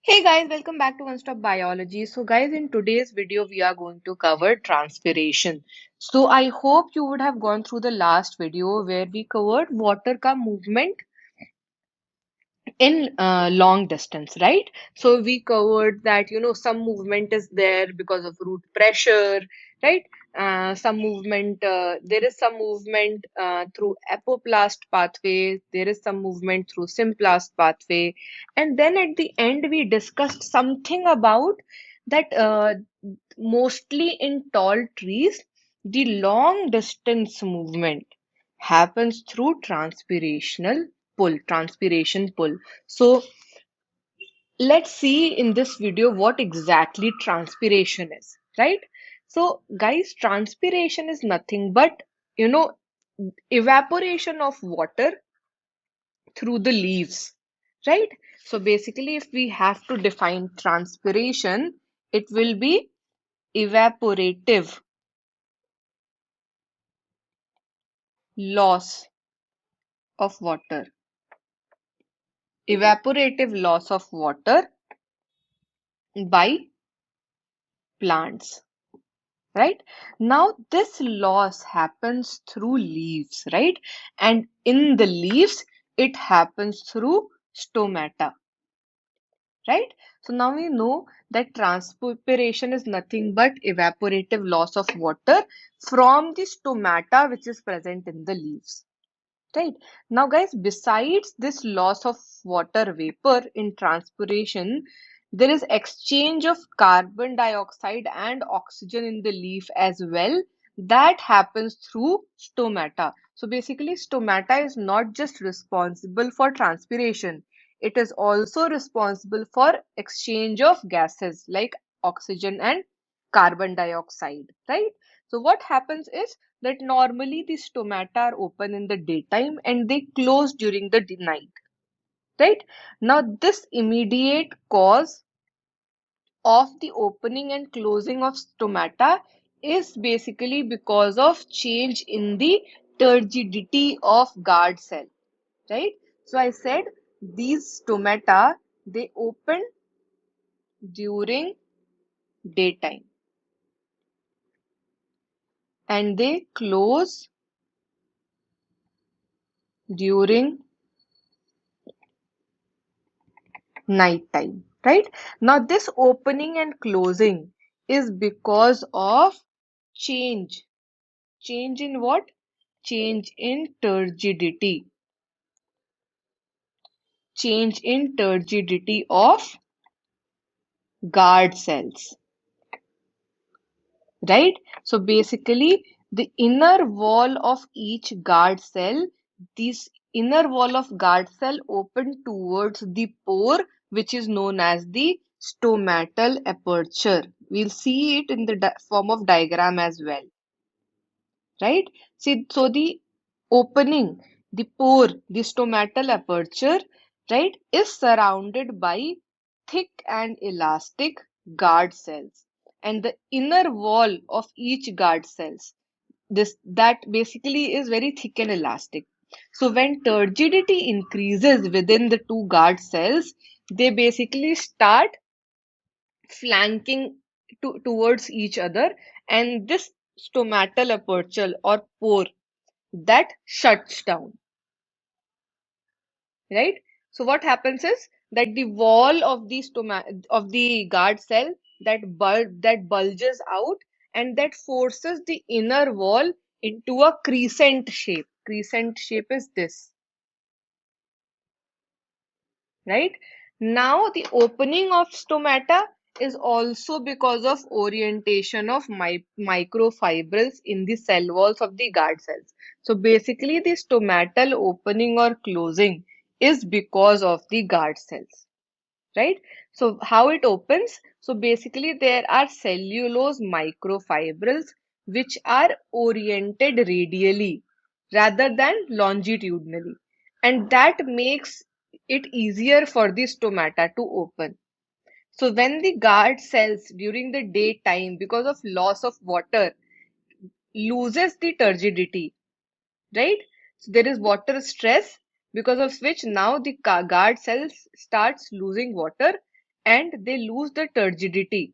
Hey guys, welcome back to One Stop Biology. So guys, in today's video, we are going to cover transpiration. So I hope you would have gone through the last video where we covered water ka movement in long distance, right? So we covered that, some movement is there because of root pressure, right? There is some movement through apoplast pathway, there is some movement through symplast pathway, and then at the end we discussed something about that mostly in tall trees, the long distance movement happens through transpiration pull. So let's see in this video what exactly transpiration is, right? So guys, transpiration is nothing but, you know, evaporation of water through the leaves, right? So basically, if we have to define transpiration, it will be evaporative loss of water. Evaporative loss of water by plants. Right? Now, this loss happens through leaves, right? And in the leaves, it happens through stomata, right? So now we know that transpiration is nothing but evaporative loss of water from the stomata which is present in the leaves. Right. Now, guys, besides this loss of water vapor in transpiration, there is exchange of carbon dioxide and oxygen in the leaf as well. That happens through stomata. So basically, stomata is not just responsible for transpiration, it is also responsible for exchange of gases like oxygen and carbon dioxide, right? So what happens is that normally the stomata are open in the daytime and they close during the night, right? Now, this immediate cause of the opening and closing of stomata is basically because of change in the turgidity of guard cell, right? So I said these stomata, they open during daytime and they close during nighttime, right? Now, this opening and closing is because of change. Change in what? Change in turgidity. Change in turgidity of guard cells, right? So basically, the inner wall of each guard cell, this inner wall of guard cell open towards the pore, which is known as the stomatal aperture. We'll see it in the form of diagram as well, right? See, so the opening, the pore, the stomatal aperture, right, is surrounded by thick and elastic guard cells. And the inner wall of each guard cells, this that basically is very thick and elastic. So when turgidity increases within the two guard cells, they basically start flanking towards each other, and this stomatal aperture or pore that shuts down, right? So what happens is that the wall of the of the guard cell that bulges out and that forces the inner wall into a crescent shape. Crescent shape is this, right? Now the opening of stomata is also because of orientation of microfibrils in the cell walls of the guard cells. So basically the stomatal opening or closing is because of the guard cells, right? So how it opens? So basically there are cellulose microfibrils which are oriented radially rather than longitudinally, and that makes it easier for the stomata to open. So when the guard cells during the daytime because of loss of water loses the turgidity, right? So there is water stress because of which now the guard cells starts losing water, and they lose the turgidity.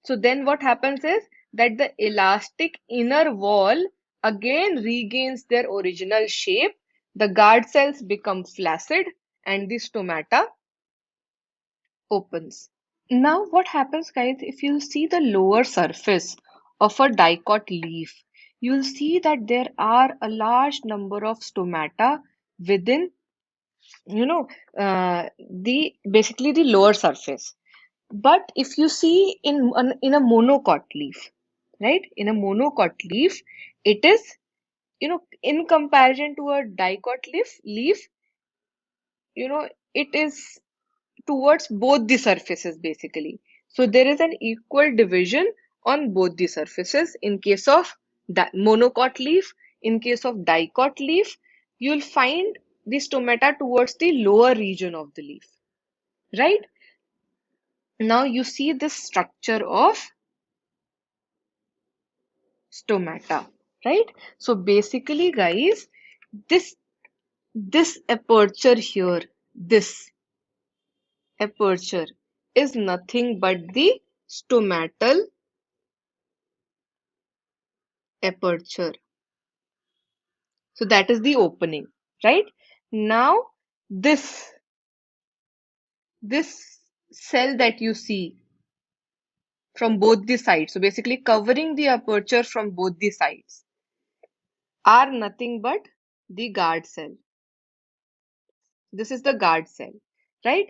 So then what happens is that the elastic inner wall again regains their original shape, the guard cells become flaccid, and the stomata opens. Now what happens, guys, if you see the lower surface of a dicot leaf, you'll see that there are a large number of stomata within, you know, the basically the lower surface. But if you see in a monocot leaf, right? In a monocot leaf, it is, in comparison to a dicot leaf, it is towards both the surfaces basically. So there is an equal division on both the surfaces. In case of monocot leaf, in case of dicot leaf, you'll find the stomata towards the lower region of the leaf, right? Now you see this structure of stomata, right? So basically, guys, this this aperture here, this aperture is nothing but the stomatal aperture. So that is the opening, right? Now this this cell that you see from both the sides, so basically covering the aperture from both the sides, are nothing but the guard cell. This is the guard cell, right?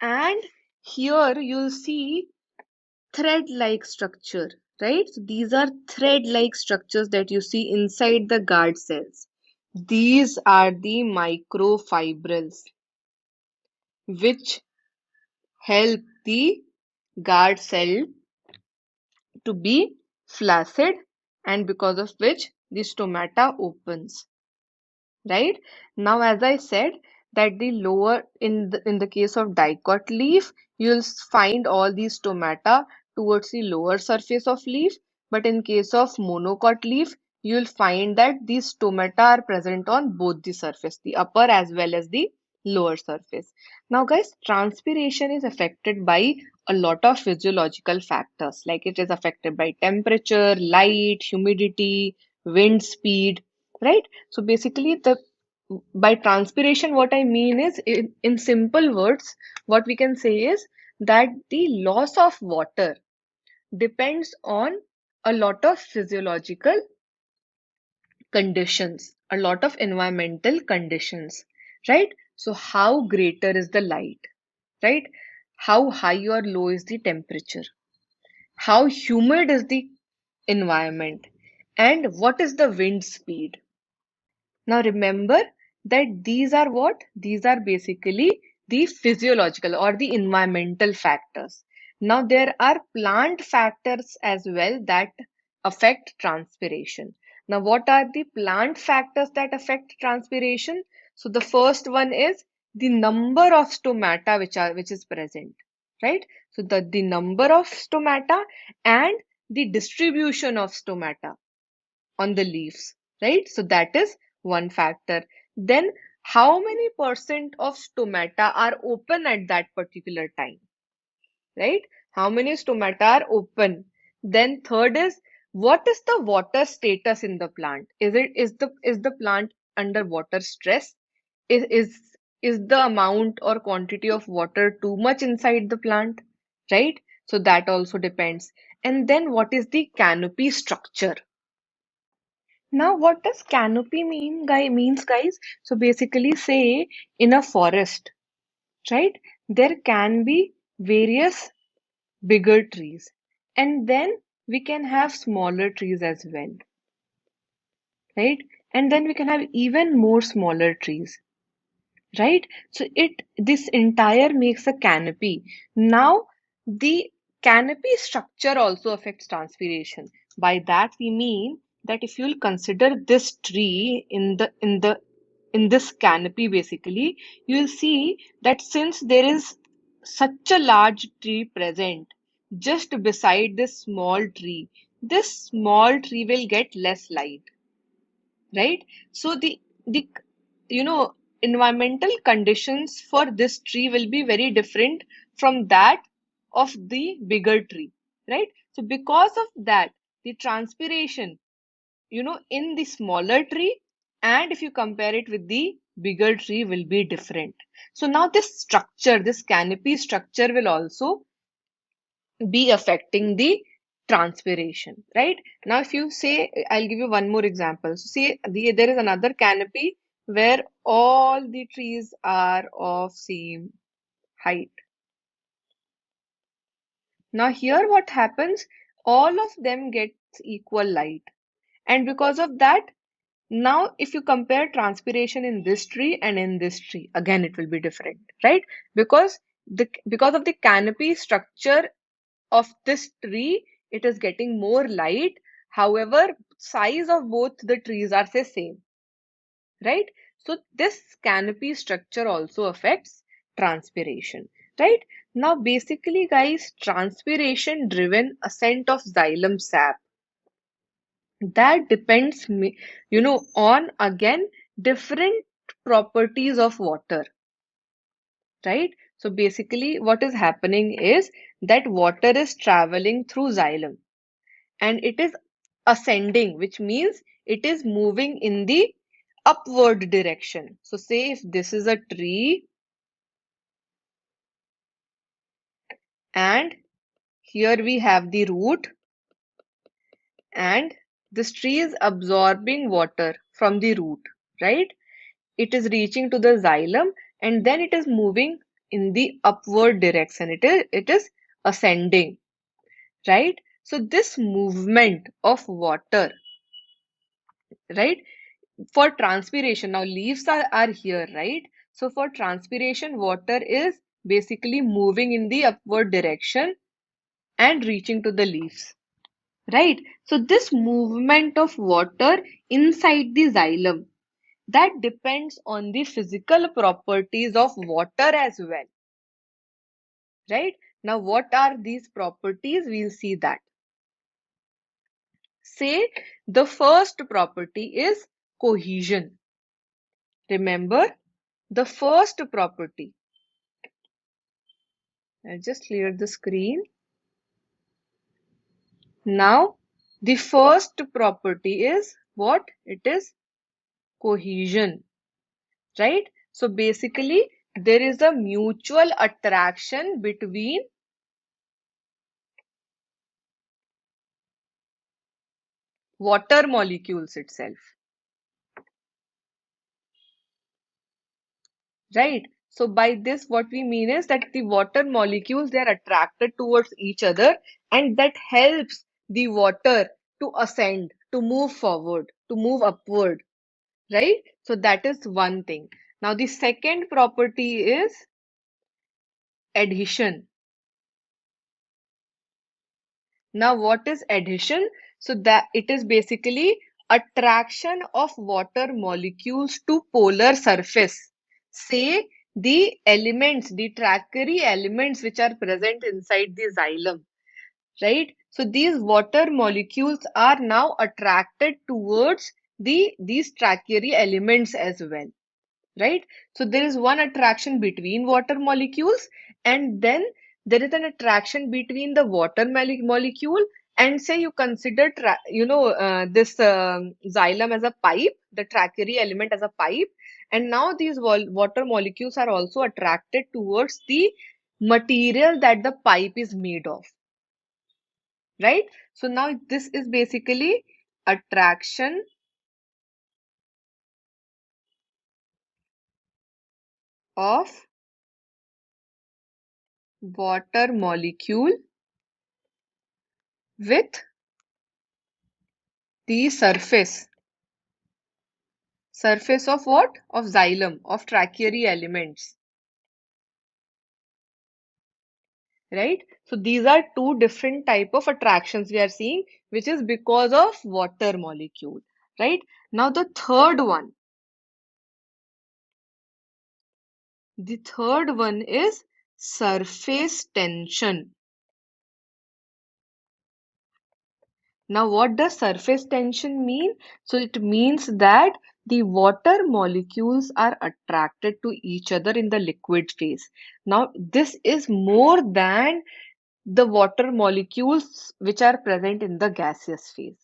And here you'll see thread-like structure, right? So these are thread-like structures that you see inside the guard cells. These are the microfibrils which help the guard cell to be flaccid, and because of which the stomata opens. Right? Now, as I said, that the lower in the case of dicot leaf, you'll find all these stomata towards the lower surface of leaf, but in case of monocot leaf, you'll find that these stomata are present on both the surface, the upper as well as the lower surface. Now, guys, transpiration is affected by a lot of physiological factors, like it is affected by temperature, light, humidity, wind speed, right? So basically, the by transpiration, what I mean is, in simple words, what we can say is that the loss of water depends on a lot of physiological conditions, a lot of environmental conditions, right? So how greater is the light, right? How high or low is the temperature? How humid is the environment? And what is the wind speed? Now remember that these are what? These are basically the physiological or the environmental factors. Now there are plant factors as well that affect transpiration. Now what are the plant factors that affect transpiration? So the first one is the number of stomata which is present, right? So the number of stomata and the distribution of stomata on the leaves, right? So that is one factor. Then how many percent of stomata are open at that particular time, right? How many stomata are open? Then third is, what is the water status in the plant? Is the plant under water stress? Is is is the amount or quantity of water too much inside the plant, right? So that also depends. And then what is the canopy structure? Now, what does canopy means, guys? So basically, say in a forest, right? There can be various bigger trees, and then we can have smaller trees as well, right? And then we can have even more smaller trees, right? So this entire makes a canopy. Now, the canopy structure also affects transpiration. By that we mean that if you'll consider this tree in this canopy, basically, you'll see that since there is such a large tree present just beside this small tree will get less light, right? So the you know environmental conditions for this tree will be very different from that of the bigger tree, right? So because of that, the transpiration, in the smaller tree, and if you compare it with the bigger tree, will be different. So now this structure, this canopy structure will also be affecting the transpiration, right? Now, if you say, I'll give you one more example. So, see, there is another canopy where all the trees are of same height. Now, here what happens? All of them get equal light, and because of that, now if you compare transpiration in this tree and in this tree, again it will be different, right? Because of the canopy structure of this tree, it is getting more light. However, size of both the trees are the same, right? So this canopy structure also affects transpiration, right? Now, basically, guys, transpiration driven ascent of xylem sap, that depends, on again different properties of water, right? So basically, what is happening is that water is traveling through xylem and it is ascending, which means it is moving in the upward direction. So say if this is a tree and here we have the root, and this tree is absorbing water from the root, right? It is reaching to the xylem and then it is moving in the upward direction. It is ascending, right? So this movement of water, right? For transpiration, now leaves are here, right? So for transpiration, water is basically moving in the upward direction and reaching to the leaves, right? So this movement of water inside the xylem, that depends on the physical properties of water as well, right? Now what are these properties? We'll see that. Say the first property is cohesion. Remember the first property. I'll just clear the screen. Now, the first property is what? It is cohesion, right? So basically, there is a mutual attraction between water molecules itself, right? So by this, what we mean is that the water molecules, they are attracted towards each other, and that helps the water to ascend, to move forward, to move upward, right? So that is one thing. Now the second property is adhesion. Now what is adhesion? So that it is basically attraction of water molecules to polar surface. Say the elements, the trachyry elements which are present inside the xylem, right? So these water molecules are now attracted towards these trachyry elements as well, right? So there is one attraction between water molecules, and then there is an attraction between the water molecule, and say you consider this xylem as a pipe, the trachyry element as a pipe, and now these water molecules are also attracted towards the material that the pipe is made of, right? So now this is basically attraction of water molecule with the surface of what? Of xylem, of trachyry elements, right? So these are two different type of attractions we are seeing, which is because of water molecule, right? Now the third one is surface tension. Now what does surface tension mean? So it means that the water molecules are attracted to each other in the liquid phase. Now, this is more than the water molecules which are present in the gaseous phase,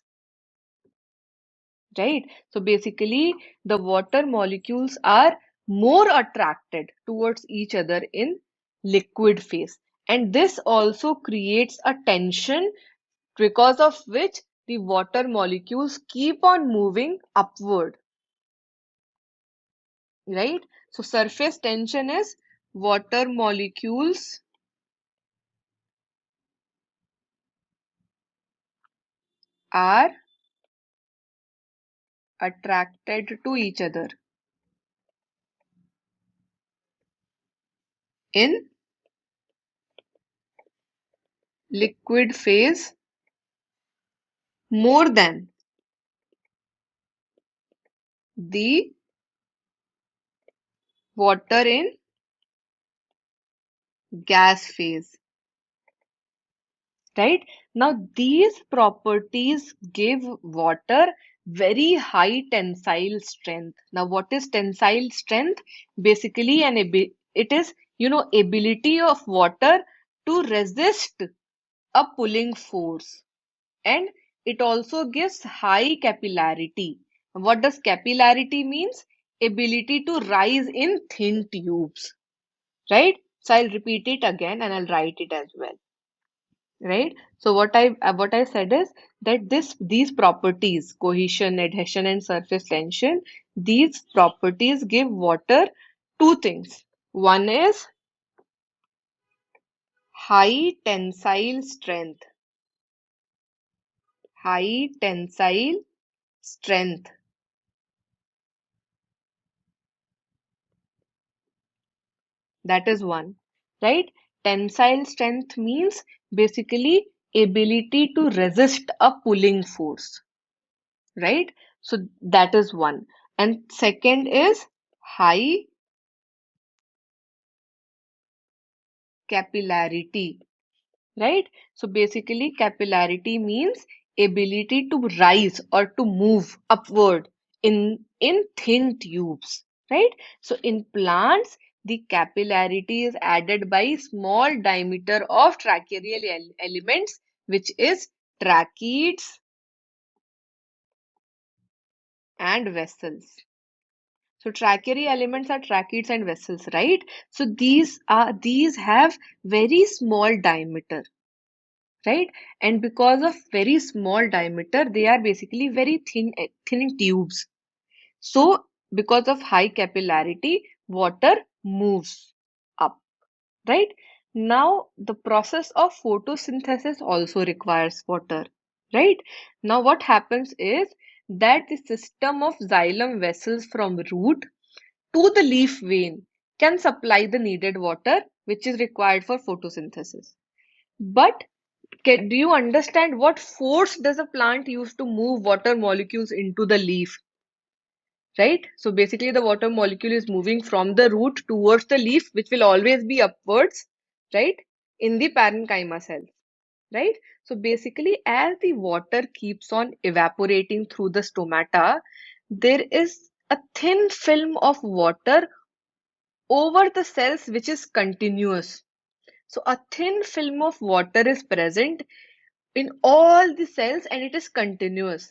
right? So basically, the water molecules are more attracted towards each other in liquid phase. And this also creates a tension because of which the water molecules keep on moving upward, right? So surface tension is water molecules are attracted to each other in liquid phase more than the water in gas phase, right? Now, these properties give water very high tensile strength. Now, what is tensile strength? Basically, it is, ability of water to resist a pulling force, and it also gives high capillarity. What does capillarity means? Ability to rise in thin tubes, right? So I'll repeat it again and I'll write it as well, right? So what I said is that these properties, cohesion, adhesion, and surface tension, these properties give water two things. One is high tensile strength, high tensile strength. That is one, right? Tensile strength means basically ability to resist a pulling force, right? So that is one. And second is high capillarity, right? So basically, capillarity means ability to rise or to move upward in thin tubes, right? So in plants, the capillarity is added by small diameter of tracheal elements, which is tracheids and vessels. So tracheal elements are tracheids and vessels, right? So these have very small diameter, right? And because of very small diameter, they are basically very thin tubes. So because of high capillarity, water moves up, right? Now the process of photosynthesis also requires water, right? Now what happens is that the system of xylem vessels from root to the leaf vein can supply the needed water which is required for photosynthesis. But do you understand what force does a plant use to move water molecules into the leaf, right? So basically the water molecule is moving from the root towards the leaf, which will always be upwards, right? In the parenchyma cells, right? So basically as the water keeps on evaporating through the stomata, there is a thin film of water over the cells which is continuous. So a thin film of water is present in all the cells and it is continuous,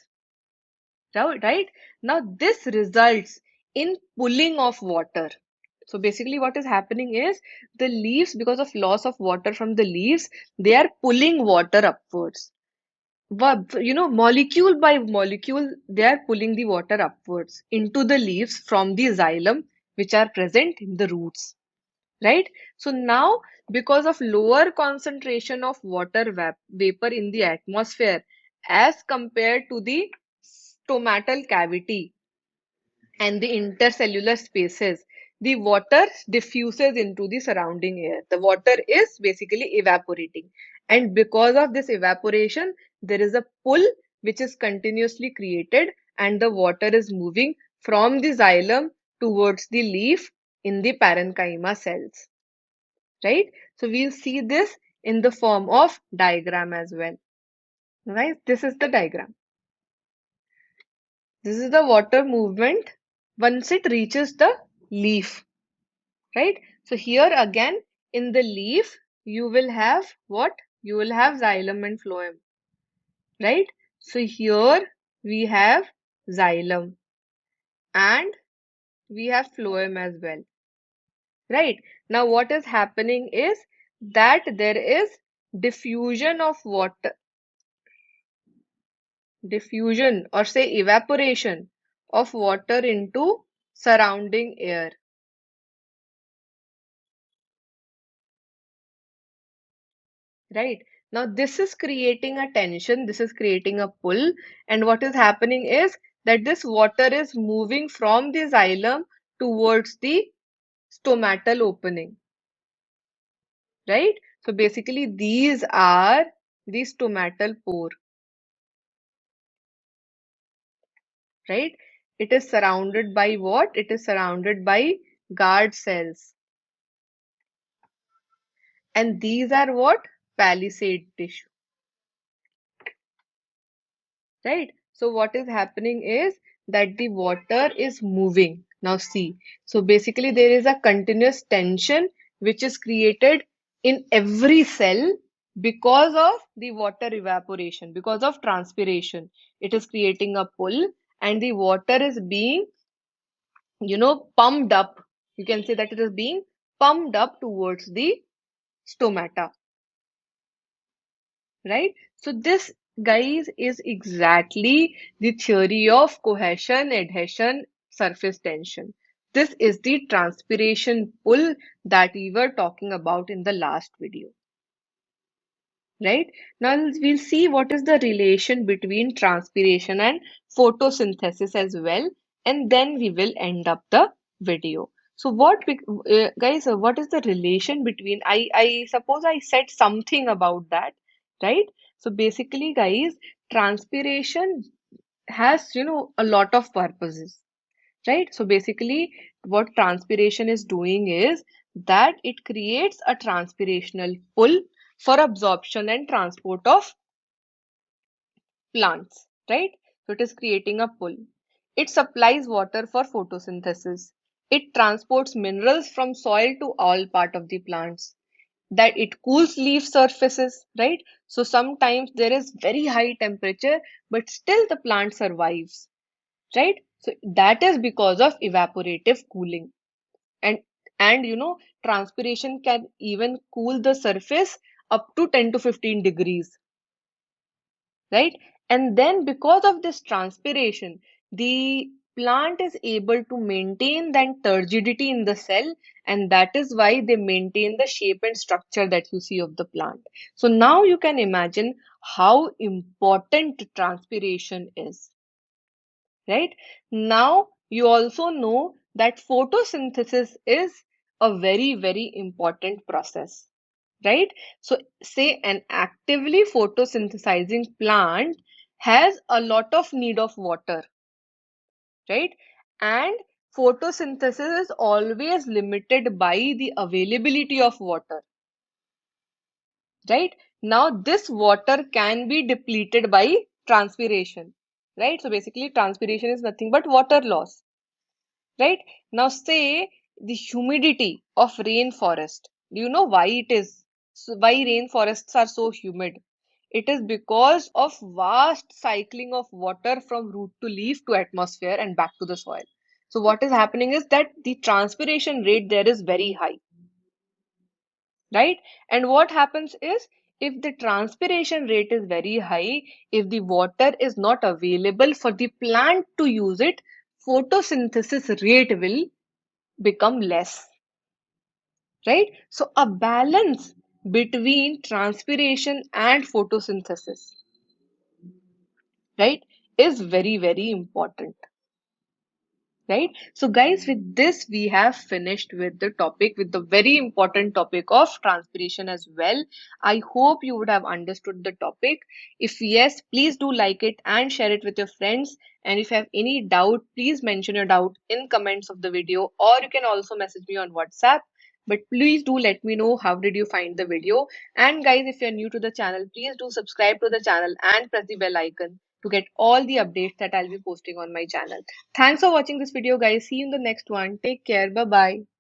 right? Now this results in pulling of water. So basically what is happening is the leaves, because of loss of water from the leaves, they are pulling water upwards. Molecule by molecule, they are pulling the water upwards into the leaves from the xylem, which are present in the roots, right? So now, because of lower concentration of water vapor in the atmosphere as compared to the stomatal cavity and the intercellular spaces, the water diffuses into the surrounding air. The water is basically evaporating. And because of this evaporation, there is a pull which is continuously created, and the water is moving from the xylem towards the leaf in the parenchyma cells, right? So we'll see this in the form of diagram as well, right? This is the diagram. This is the water movement once it reaches the leaf, right? So here again in the leaf, you will have what? You will have xylem and phloem, right? So here we have xylem and we have phloem as well, right? Now what is happening is that there is diffusion of water, diffusion or say evaporation of water into surrounding air, right? Now this is creating a tension, this is creating a pull, and what is happening is that this water is moving from the xylem towards the stomatal opening, right? So basically these are the stomatal pore, right? It is surrounded by what? It is surrounded by guard cells. And these are what? Palisade tissue, right? So what is happening is that the water is moving. Now see, so basically there is a continuous tension which is created in every cell because of the water evaporation, because of transpiration. It is creating a pull and the water is being, pumped up. You can say that it is being pumped up towards the stomata, right? So this, guys, is exactly the theory of cohesion, adhesion, surface tension. This is the transpiration pull that we were talking about in the last video, right? Now we'll see what is the relation between transpiration and photosynthesis as well, and then we will end up the video. So guys, what is the relation between, I suppose I said something about that, right? So basically, guys, transpiration has, a lot of purposes, right? So basically, what transpiration is doing is that it creates a transpirational pull for absorption and transport of plants, right? So it is creating a pull. It supplies water for photosynthesis. It transports minerals from soil to all part of the plants. That it cools leaf surfaces, right? So sometimes there is very high temperature, but still the plant survives, right? So that is because of evaporative cooling. And transpiration can even cool the surface up to 10 to 15 degrees, right? And then because of this transpiration, the plant is able to maintain that turgidity in the cell, and that is why they maintain the shape and structure that you see of the plant. So now you can imagine how important transpiration is, right? Now you also know that photosynthesis is a very, very important process, right? So say an actively photosynthesizing plant has a lot of need of water, right? And photosynthesis is always limited by the availability of water, right? Now this water can be depleted by transpiration, right? So basically transpiration is nothing but water loss, right? Now say the humidity of rainforest. Do you know why it is? So why rainforests are so humid? It is because of vast cycling of water from root to leaf to atmosphere and back to the soil. So what is happening is that the transpiration rate there is very high, right? And what happens is if the transpiration rate is very high, if the water is not available for the plant to use it, photosynthesis rate will become less, right? So a balance between transpiration and photosynthesis, right, is very, very important. Right? So guys, with this, we have finished with the topic, with the very important topic of transpiration as well. I hope you would have understood the topic. If yes, please do like it and share it with your friends. And if you have any doubt, please mention your doubt in comments of the video, or you can also message me on WhatsApp. But please do let me know how did you find the video. And guys, if you're new to the channel, please do subscribe to the channel and press the bell icon to get all the updates that I'll be posting on my channel. Thanks for watching this video, guys. See you in the next one. Take care. Bye bye.